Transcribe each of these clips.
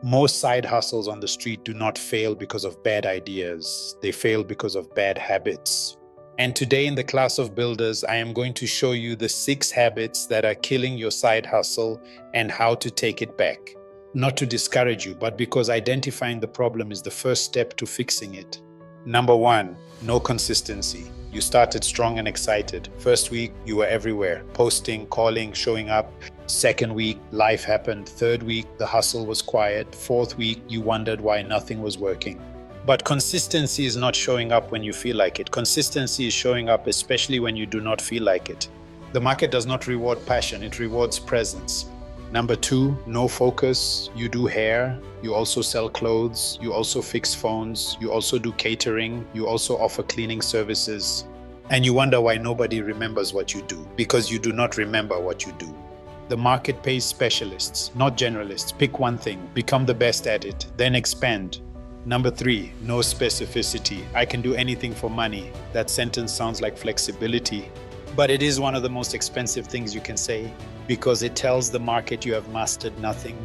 Most side hustles on the street do not fail because of bad ideas. They fail because of bad habits. And today in the class of builders, I am going to show you the 6 habits that are killing your side hustle and how to take it back. Not to discourage you, but because identifying the problem is the first step to fixing it. Number 1, no consistency. You started strong and excited. First week, you were everywhere, posting, calling, showing up. Second week, life happened. Third week, the hustle was quiet. Fourth week, you wondered why nothing was working. But consistency is not showing up when you feel like it. Consistency is showing up especially when you do not feel like it. The market does not reward passion, it rewards presence. Number 2, no focus. You do hair, you also sell clothes, you also fix phones, you also do catering, you also offer cleaning services. And you wonder why nobody remembers what you do, because you do not remember what you do. The market pays specialists, not generalists. Pick one thing, become the best at it, then expand. Number 3, no specificity. I can do anything for money. That sentence sounds like flexibility, but it is one of the most expensive things you can say because it tells the market you have mastered nothing.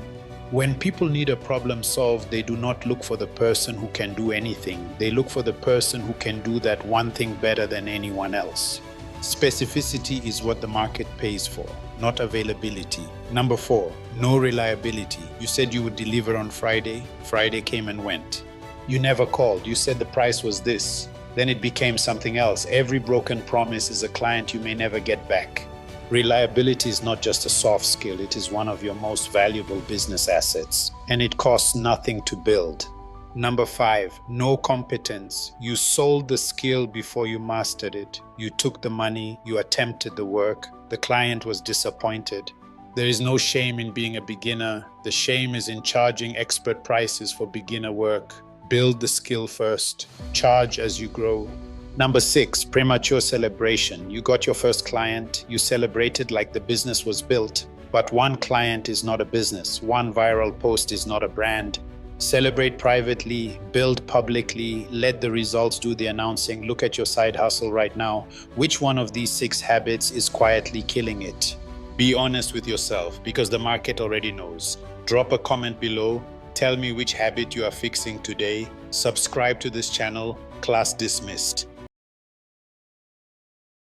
When people need a problem solved, they do not look for the person who can do anything. They look for the person who can do that one thing better than anyone else. Specificity is what the market pays for, not availability. Number 4, no reliability. You said you would deliver on Friday. Friday came and went. You never called. You said the price was this. Then it became something else. Every broken promise is a client you may never get back. Reliability is not just a soft skill, it is one of your most valuable business assets, and it costs nothing to build. Number 5, no competence. You sold the skill before you mastered it. You took the money, you attempted the work, the client was disappointed. There is no shame in being a beginner. The shame is in charging expert prices for beginner work. Build the skill first. Charge as you grow. Number 6, premature celebration. You got your first client, you celebrated like the business was built, but one client is not a business. One viral post is not a brand. Celebrate privately, build publicly, let the results do the announcing. Look at your side hustle right now. Which one of these 6 habits is quietly killing it? Be honest with yourself because the market already knows. Drop a comment below. Tell me which habit you are fixing today. Subscribe to this channel. Class dismissed.